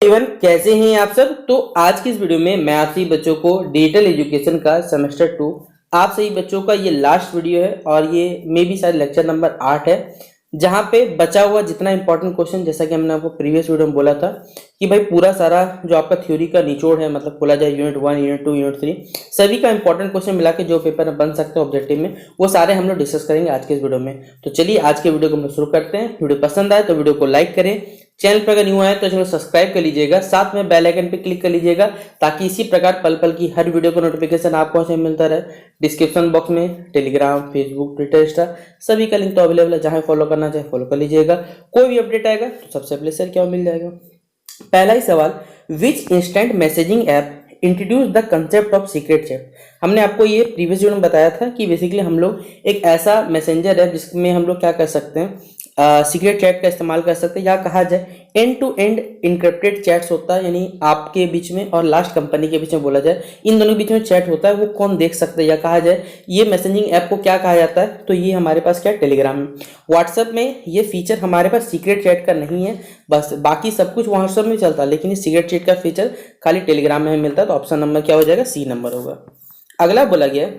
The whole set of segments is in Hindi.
इवन कैसे हैं आप सब। तो आज की इस वीडियो में मैं आप सभी बच्चों को डिजिटल एजुकेशन का सेमेस्टर 2 आप सभी बच्चों का ये लास्ट वीडियो है और ये मे बी शायद लेक्चर नंबर 8 है, जहां पे बचा हुआ जितना इंपॉर्टेंट क्वेश्चन, जैसा कि हमने आपको प्रीवियस वीडियो में बोला था कि भाई पूरा सारा जो आपका थ्योरी का निचोड़ है, मतलब बोला जाए यूनिट 1, यूनिट 2, यूनिट 3 सभी का इंपॉर्टेंट क्वेश्चन मिला के जो पेपर में बन सकते हैं ऑब्जेक्टिव में, वो सारे हम लोग डिस्कस करेंगे आज के इस वीडियो में। तो चलिए आज के वीडियो को हम शुरू करते हैं। वीडियो पसंद आए तो वीडियो को लाइक करें, चैनल पर अगर न्यू आए तो चैनल सब्सक्राइब कर लीजिएगा, साथ में बेल आइकन पे क्लिक कर लीजिएगा ताकि इसी प्रकार पल पल की हर वीडियो का नोटिफिकेशन आपको से मिलता रहे। डिस्क्रिप्शन बॉक्स में टेलीग्राम, फेसबुक, ट्विटर, इंस्टा सभी का लिंक तो अवेलेबल है, जहां फॉलो करना चाहे फॉलो कर लीजिएगा। कोई भी अपडेट आएगा तो सबसे पहले शेयर क्या मिल जाएगा। पहला ही सवाल, which instant messaging app introduce the concept of secret chat. हमने आपको ये प्रीवियस वीडियो में बताया था कि बेसिकली हम लोग एक ऐसा मैसेंजर है जिसमें हम लोग क्या कर सकते हैं, सीक्रेट चैट का इस्तेमाल कर सकते हैं, या कहा जाए end to end encrypted chats होता है, यानी आपके बीच में और लास्ट कंपनी के बीच में बोला जाए इन दोनों के बीच में चैट होता है, वो कौन देख सकता है, या कहा जाए ये मैसेजिंग ऐप को क्या कहा जाता है। तो ये हमारे पास क्या, टेलीग्राम में। व्हाट्सएप में ये फीचर हमारे पास सीक्रेट चैट का नहीं है, बस बाकी सब कुछ व्हाट्सएप में चलता है, लेकिन ये सीक्रेट चैट का फीचर खाली टेलीग्राम में मिलता है। तो ऑप्शन नंबर क्या हो जाएगा, सी नंबर होगा। अगला बोला गया,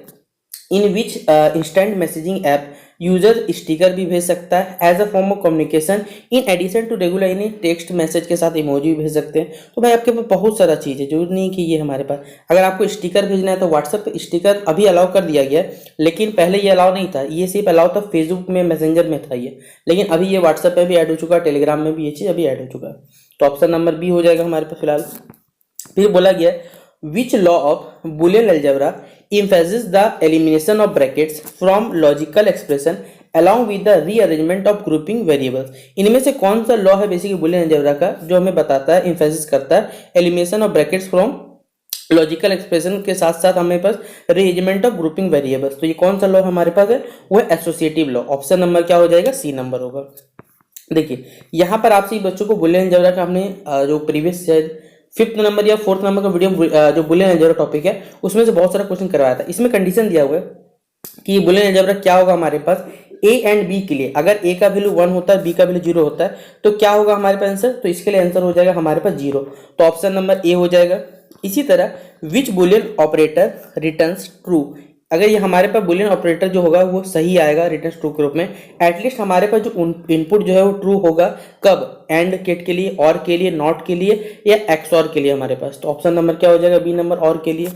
in which instant messaging app user sticker भी भेज सकता है as a form of communication in addition to regular, यानी टेक्स्ट मैसेज के साथ इमोजी भी भेज सकते हैं। तो भाई आपके पास बहुत सारा चीज़ है, जरूर नहीं कि ये हमारे पास। अगर आपको स्टिकर भेजना है तो व्हाट्सएप पे स्टिकर अभी अलाउ कर दिया गया है, लेकिन पहले ये अलाउ नहीं था, ये सिर्फ अलाउ था फेसबुक में, मैसेंजर में था ये, लेकिन अभी ये व्हाट्सएप पे भी ऐड हो चुका है, टेलीग्राम में भी ये चीज़ अभी ऐड हो चुका है। तो ऑप्शन नंबर बी हो जाएगा हमारे पास फिलहाल। फिर बोला गया, which law of Boolean algebra emphasizes the elimination of brackets from logical expression along with the rearrangement of grouping variables। इनमें से कौन सा लॉ है बेसिकली बुलियन अलजेब्रा का जो हमें बताता है, एम्फेसिस करता है elimination of brackets from logical expression के साथ साथ हमें पास रीअरेंजमेंट ऑफ ग्रुपिंग वेरिएबल्स। तो ये कौन सा लॉ हमारे पास है, वो है एसोसिएटिव लॉ। ऑप्शन नंबर क्या हो जाएगा, सी नंबर होगा। देखिए यहाँ पर आपसे बच्चों को बुलियन अलजेब्रा का हमने जो प्रीवियस 5th नंबर या 4th नंबर का वीडियो जो बुलियन अलजेब्रा टॉपिक है उसमें से बहुत सारा क्वेश्चन करवाया था। इसमें कंडीशन दिया हुआ है कि बुलियन अलजेब्रा क्या होगा हमारे पास ए एंड बी के लिए। अगर ए का वैल्यू 1 होता है, बी का वैल्यू 0 होता है, तो क्या होगा हमारे पास आंसर। तो इसके लिए आंसर हो जाएगा हमारे पास 0। तो ऑप्शन नंबर ए हो जाएगा। इसी तरह विच बुलियन ऑपरेटर रिटर्न्स ट्रू, अगर ये हमारे पास बुलियन ऑपरेटर जो होगा वो सही आएगा रिटर्न ट्रू के रूप में, एटलीस्ट हमारे पास जो इनपुट जो है वो ट्रू होगा। कब, एंड गेट के लिए, और के लिए, नॉट के लिए, या एक्स और के लिए हमारे पास। तो ऑप्शन नंबर क्या हो जाएगा, बी नंबर, और के लिए।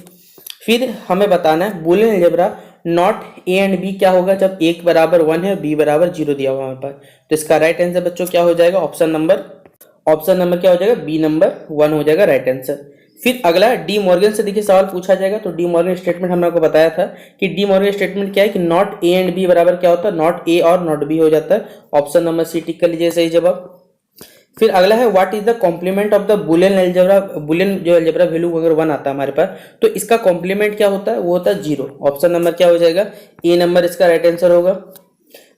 फिर हमें बताना है Boolean algebra not A and B क्या होगा जब एक बराबर 1 है, बी बराबर 0 दिया हुआ हमारे पास। तो इसका राइट आंसर बच्चों क्या हो जाएगा, ऑप्शन नंबर क्या हो जाएगा, बी नंबर 1 हो जाएगा राइट आंसर। फिर अगला डी मॉर्गन से देखिए सवाल पूछा जाएगा। तो डी मॉर्गन स्टेटमेंट हमने आपको बताया था कि डी मॉर्गन स्टेटमेंट क्या है कि नॉट ए एंड बी बराबर क्या होता है, नॉट ए और नॉट बी हो जाता है। ऑप्शन नंबर सी टिक कर लीजिए सही जवाब। फिर अगला है what is the complement of the Boolean algebra. Boolean जो अलजेब्रा वैल्यू अगर 1 आता है हमारे पास तो इसका कॉम्प्लीमेंट क्या होता है, वो होता है 0। ऑप्शन नंबर क्या हो जाएगा, ए नंबर इसका राइट आंसर होगा।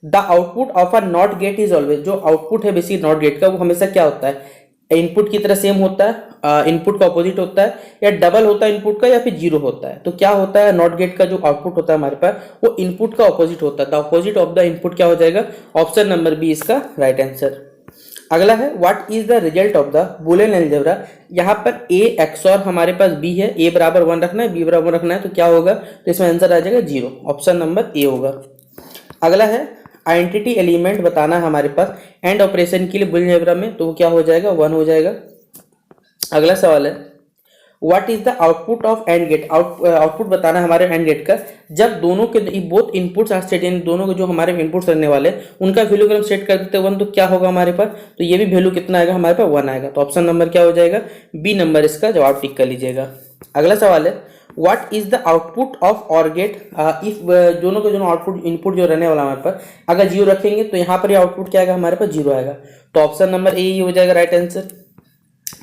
The output of a not gate is always, जो आउटपुट है बेसिक नॉट गेट का वो हमेशा क्या होता है, इनपुट की तरह सेम होता है, इनपुट का अपोजिट होता है, या डबल होता है इनपुट का, या फिर 0 होता है। तो क्या होता है, नॉट गेट का जो आउटपुट होता है हमारे पास वो इनपुट का अपोजिट होता है। The opposite of the input क्या हो जाएगा, ऑप्शन नंबर बी इसका राइट आंसर। अगला है what is the result of the Boolean algebra. यहाँ पर ए एक्सऑर हमारे पास बी है, ए बराबर 1 रखना है, बी बराबर 1 रखना है, तो क्या होगा, तो इसमें आंसर आ जाएगा 0। ऑप्शन नंबर ए होगा। अगला है आइडेंटिटी एलिमेंट बताना है हमारे पास एंड ऑपरेशन के लिए बुलियन अलजेब्रा में, तो वो क्या हो जाएगा, 1 हो जाएगा। अगला सवाल है what is the output of and gate. Output बताना है हमारे एंड गेट का जब दोनों के बोथ इनपुट्स आर सेट, यानी दोनों के जो हमारे इनपुट्स रहने वाले उनका वैल्यू अगर हम सेट कर देते हैं 1, तो क्या होगा हमारे पास, तो ये भी वैल्यू कितना आएगा हमारे पास, 1 आएगा। तो ऑप्शन नंबर क्या हो जाएगा, बी नंबर इसका जवाब टिक कर लीजिएगा। अगला सवाल है what is the output of और गेट इफ दोनों के दोनों आउटपुट इनपुट जो रहने वाला हमारे पास अगर 0 रखेंगे तो यहाँ पर आउटपुट क्या आएगा हमारे पास, 0 आएगा। तो ऑप्शन नंबर ए ही हो जाएगा राइट आंसर।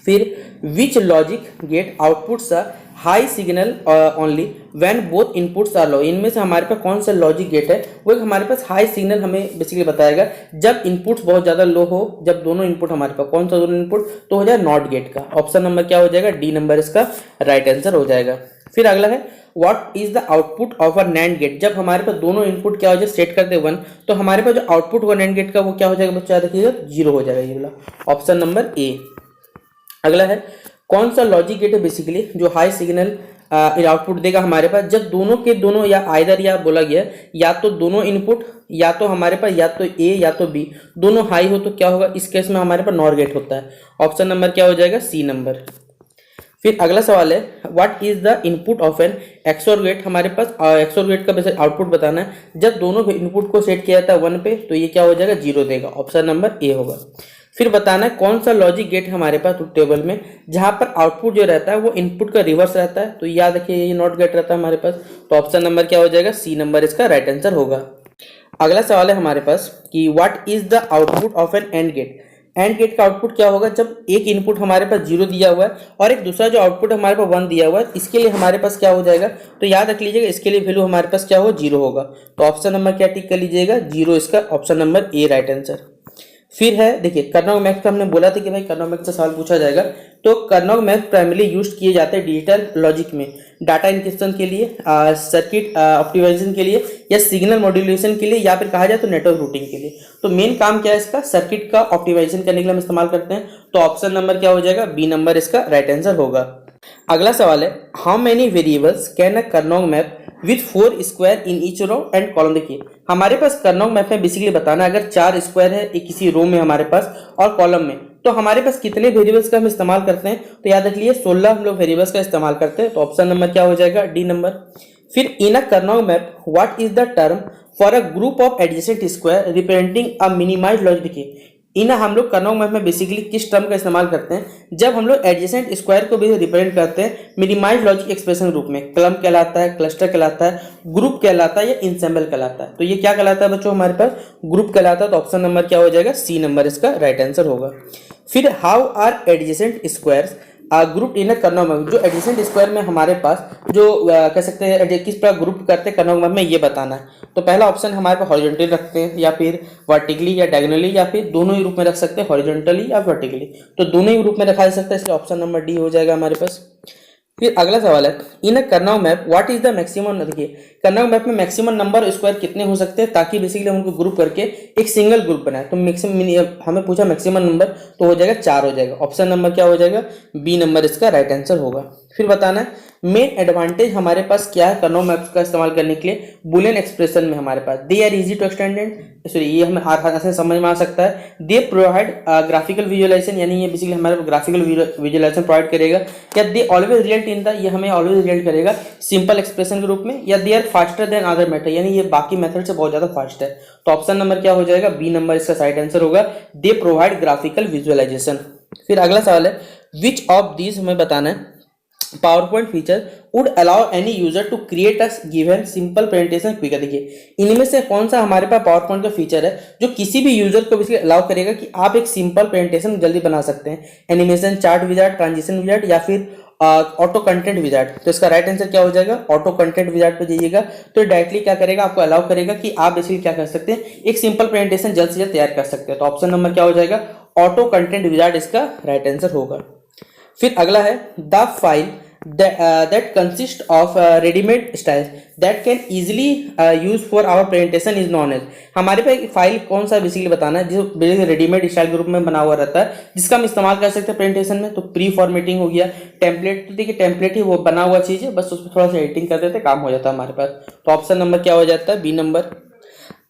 फिर which logic gate outputs are high signal only when both inputs are low. इनमें से हमारे पास कौन सा लॉजिक गेट है, वो एक हमारे पास हाई सिग्नल हमें बेसिकली बताएगा जब इनपुट्स बहुत ज़्यादा लो हो, जब दोनों इनपुट हमारे पास कौन सा दोनों इनपुट, तो हो जाए नॉट गेट का। ऑप्शन नंबर क्या हो जाएगा, डी नंबर इसका राइट आंसर हो जाएगा। फिर अगला है what is the output of a nand gate. जब हमारे पास दोनों इनपुट क्या हो जाए सेट करते 1, तो हमारे पास जो आउटपुट होगा नैंड गेट का वो क्या हो जाएगा बच्चा, देखिएगा 0 हो जाएगा ये वाला। Option number A. अगला है कौन सा लॉजिक गेट है बेसिकली जो हाई सिग्नल आउटपुट देगा हमारे पास जब दोनों के दोनों या आइदर या बोला गया या तो दोनों इनपुट या तो हमारे पास या तो ए या तो बी दोनों हाई हो तो क्या होगा, इस केस में हमारे पास नॉर गेट होता है। ऑप्शन नंबर क्या हो जाएगा, सी नंबर। फिर अगला सवाल है what is the input of an xor gate. हमारे पास एक्सोर गेट का बेसिक आउटपुट बताना है। जब दोनों इनपुट को सेट किया जाता है 1 पे तो ये क्या हो जाएगा, 0 देगा। ऑप्शन नंबर ए होगा। फिर बताना है कौन सा लॉजिक गेट हमारे पास ट्रुथ टेबल में जहां पर आउटपुट जो रहता है वो इनपुट का रिवर्स रहता है, तो याद रखिए ये नॉट गेट रहता है हमारे पास। तो ऑप्शन नंबर क्या हो जाएगा, सी नंबर इसका राइट आंसर होगा। अगला सवाल है हमारे पास कि what is the output of an and gate. And gate का आउटपुट क्या होगा, जब एक इनपुट हमारे पास 0 दिया हुआ है और एक दूसरा जो आउटपुट हमारे पास 1 दिया हुआ है, इसके लिए हमारे पास क्या हो जाएगा, तो याद रख लीजिएगा इसके लिए वैल्यू हमारे पास क्या होगा, 0 होगा। तो ऑप्शन नंबर क्या टिक कर लीजिएगा, 0 इसका option number A right answer. फिर है देखिए कर्नौग मैप्स का हमने बोला था कि भाई कर्नौग मैप्स से सवाल पूछा जाएगा। तो कर्नौग मैप्स प्राइमरी यूज किए जाते हैं डिजिटल लॉजिक में, डाटा इंक्रिप्शन के लिए, सर्किट ऑप्टिमाइजेशन के लिए या सिग्नल मॉड्यूलेशन के लिए या फिर कहा जाए तो नेटवर्क रूटिंग के लिए। तो मेन काम क्या है इसका, सर्किट का ऑप्टिमाइजेशन करने के लिए हम इस्तेमाल करते हैं। तो ऑप्शन नंबर क्या हो जाएगा, बी नंबर इसका राइट आंसर होगा। अगला सवाल है how many variables can a Karnaugh map with 4 square in each row and column. देखिए हमारे पास कर्नौग मैप में बेसिकली बताना है अगर 4 स्क्वायर है एक किसी रो में हमारे पास और कॉलम में, तो हमारे पास कितने वेरिएबल्स का हम इस्तेमाल करते हैं, तो याद रखिए 16 हम लोग वेरिएबल्स का इस्तेमाल करते हैं। तो ऑप्शन नंबर क्या हो जाएगा, डी नंबर। फिर in a Karnaugh map what is the term for a group of adjacent square representing a minimized logic. देखिए इन हम लोग कर्नौग मैप में बेसिकली किस टर्म का इस्तेमाल करते हैं, जब हम लोग एडजेसेंट स्क्वायर को भी रिप्रेजेंट करते हैं मिनिमाइज लॉजिक एक्सप्रेशन ग्रुप में। क्लम कहलाता है, क्लस्टर कहलाता है, ग्रुप कहलाता है या इंसेंबल कहलाता है। तो ये क्या कहलाता है बच्चों, हमारे पास ग्रुप कहलाता है। तो ऑप्शन नंबर क्या हो जाएगा, सी नंबर इसका राइट आंसर होगा। फिर how are adjacent squares group in Karnaugh map. जो एडजेसेंट स्क्वायर में हमारे पास जो कह सकते हैं किस प्रकार ग्रुप करते हैं कर्नौग मैप में, ये बताना है। तो पहला ऑप्शन हमारे पास हॉरिजॉन्टली रखते हैं या फिर वर्टिकली या डायगोनली या फिर दोनों ही रूप में रख सकते हैं, हॉरिजॉन्टली या वर्टिकली। तो दोनों ही रूप में रखा जा सकता है, इसलिए ऑप्शन नंबर डी हो जाएगा हमारे पास। फिर अगला सवाल है in Karnaugh map what is the maximum. देखिए कर्नौग मैप में मैक्सिमम नंबर स्क्वायर कितने हो सकते हैं, ताकि बेसिकली हम उनको ग्रुप करके एक सिंगल ग्रुप बनाए। तो मैक्सिमम हमें पूछा मैक्सिमम नंबर, तो हो जाएगा 4 हो जाएगा। ऑप्शन नंबर क्या हो जाएगा, बी नंबर इसका राइट आंसर होगा। फिर बताना है मेन एडवांटेज हमारे पास क्या है कर्नौग मैप्स का इस्तेमाल करने के लिए बुलियन एक्सप्रेशन में। हमारे पास they are easy to extended, sorry ये हमें आसानी से समझ में आ सकता है। दे प्रोवाइड ग्राफिकल विजुअलाइजेशन, यानी ये बेसिकली हमारे ग्राफिकल विजुअलाइजेशन प्रोवाइड करेगा। या they always result in the, ये हमें ऑलवेज रिजल्ट करेगा सिंपल एक्सप्रेशन के रूप में। या they are faster than other method, यानी ये बाकी मेथड से बहुत ज्यादा फास्ट है। तो ऑप्शन नंबर क्या हो जाएगा, बी नंबर इसका राइट आंसर होगा। They provide graphical visualisation. फिर अगला सवाल है विच ऑफ दीज हमें बताना है PowerPoint feature would allow any user to create a given simple presentation quicker। देखिए इनमें से कौन सा हमारे पास PowerPoint का फीचर है जो किसी भी यूजर को बेसिकली अलाउ करेगा कि आप एक सिंपल प्रेजेंटेशन जल्दी बना सकते हैं। Animation, chart wizard, transition wizard या फिर ऑटो कंटेंट विजार्ड। तो इसका राइट आंसर क्या हो जाएगा, ऑटो कंटेंट विजार्ड पे जाइएगा तो डायरेक्टली क्या करेगा, आपको अलाउ करेगा कि आप बेसिकली क्या कर सकते हैं, एक सिंपल प्रेजेंटेशन जल्द से जल्द तैयार कर सकते हैं। तो ऑप्शन नंबर क्या हो जाएगा, ऑटो कंटेंट विजार्ड इसका राइट आंसर होगा। फिर अगला है the file that consist of ready-made styles that can easily use for our presentation is known as। हमारे पे फाइल कौन सा बेसिकली बताना है जो बेसिकली रेडीमेड स्टाइल के रूप में बना हुआ रहता है, जिसका हम इस्तेमाल कर सकते हैं प्रेजेंटेशन में। तो प्री फॉर्मेटिंग हो गया, टेम्पलेट, तो देखिए टेम्पलेट ही वो बना हुआ चीज है, बस उसमें थोड़ा सा एडिटिंग कर देते काम हो जाता है हमारे पास। तो ऑप्शन नंबर क्या हो जाता है, B number.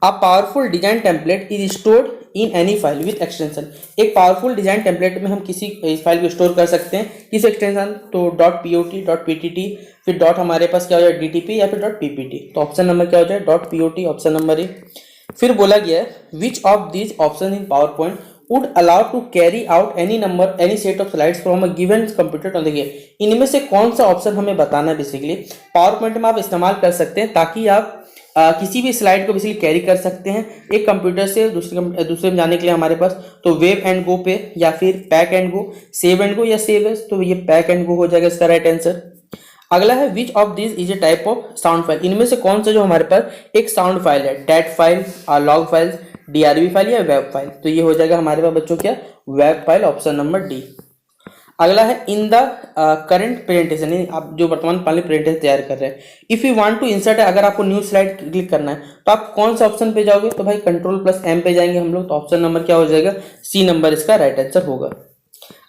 A powerful design template is stored in any file with extension। एक पावरफुल डिजाइन टेम्पलेट में हम किसी इस फाइल को स्टोर कर सकते हैं, किस एक्सटेंशन, तो .pot, .ptt, फिर डॉट हमारे पास क्या हो जाए DTP या फिर .ppt। तो ऑप्शन नंबर क्या हो जाए, .pot, ऑप्शन नंबर ए। फिर बोला गया है which of these option in PowerPoint would allow to carry out any set of slides from a given computer। देखिए इनमें से कौन सा ऑप्शन हमें बताना है, बेसिकली PowerPoint में आप इस्तेमाल कर सकते हैं ताकि आप किसी भी स्लाइड को बेसिकली कैरी कर सकते हैं एक कंप्यूटर से दूसरे में जाने के लिए हमारे पास। तो वेब एंड गो पे या फिर pack and go, save and go या सेव एस, तो ये पैक एंड गो हो जाएगा इसका राइट आंसर। अगला है which of this is a type of sound file. इनमें से कौन सा जो हमारे पास एक साउंड फाइल है, that file, log file, DRV file या वेब फाइल। तो ये हो जाएगा हमारे पास बच्चों क्या, web file, option number D. अगला है इन द करंट प्रेजेंटेशन, आप जो वर्तमान पाली प्रेजेंटेशन तैयार कर रहे हैं, if you want to insert, अगर आपको न्यू स्लाइड क्लिक करना है तो आप कौन सा ऑप्शन पे जाओगे, तो भाई कंट्रोल+M पे जाएंगे हम लोग। तो ऑप्शन नंबर क्या हो जाएगा, सी नंबर इसका राइट आंसर होगा।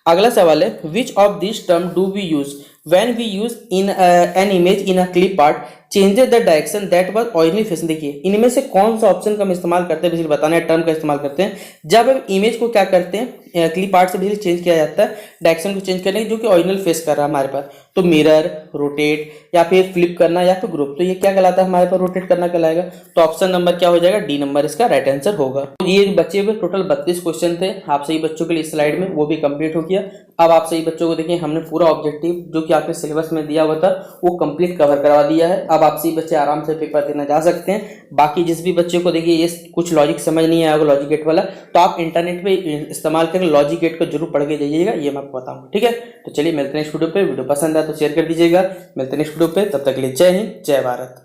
अगला सवाल है which of this term do we use when we use in an image in a clip art changes the direction that was originally facing. देखिए इनमें से कौन सा ऑप्शन का हम इस्तेमाल करते हैं, बेसिकली बताना है, टर्म का इस्तेमाल करते हैं जब हम इमेज को क्या करते हैं, क्लिप आर्ट से बेसिकली चेंज किया जाता है डायरेक्शन को चेंज करने जो कि ओरिजिनल फेस कर रहा है हमारे पास। तो मिरर, रोटेट या फिर फ्लिप करना या फिर ग्रुप, तो ये क्या कहलाता है हमारे पास, रोटेट करना कहलाएगा। तो ऑप्शन नंबर क्या हो जाएगा, डी नंबर इसका राइट आंसर होगा। तो ये बच्चे हुए टोटल 32 क्वेश्चन थे आप सही बच्चों के लिए स्लाइड में, वो भी कंप्लीट हो गया। अब आप सही बच्चों को देखिए हमने पूरा ऑब्जेक्टिव जो कि आपके सिलेबस में दिया हुआ था वो कंप्लीट कवर करवा दिया है। अब आप सही बच्चे आराम से पेपर देना जा सकते हैं। बाकी जिस भी बच्चे को देखिए ये कुछ लॉजिक समझ नहीं आया होगा लॉजिक गेट वाला, तो आप इंटरनेट पे इस्तेमाल करके लॉजिक गेट को जरूर पढ़ के जाइएगा, ये मैं आपको बताऊंगा। ठीक है, तो चलिए मिलते हैं नेक्स्ट वीडियो पे। वीडियो पसंद आया तो शेयर कर दीजिएगा। मिलते हैं नेक्स्ट वीडियो पे, तब तक के लिए जय हिंद, जय भारत।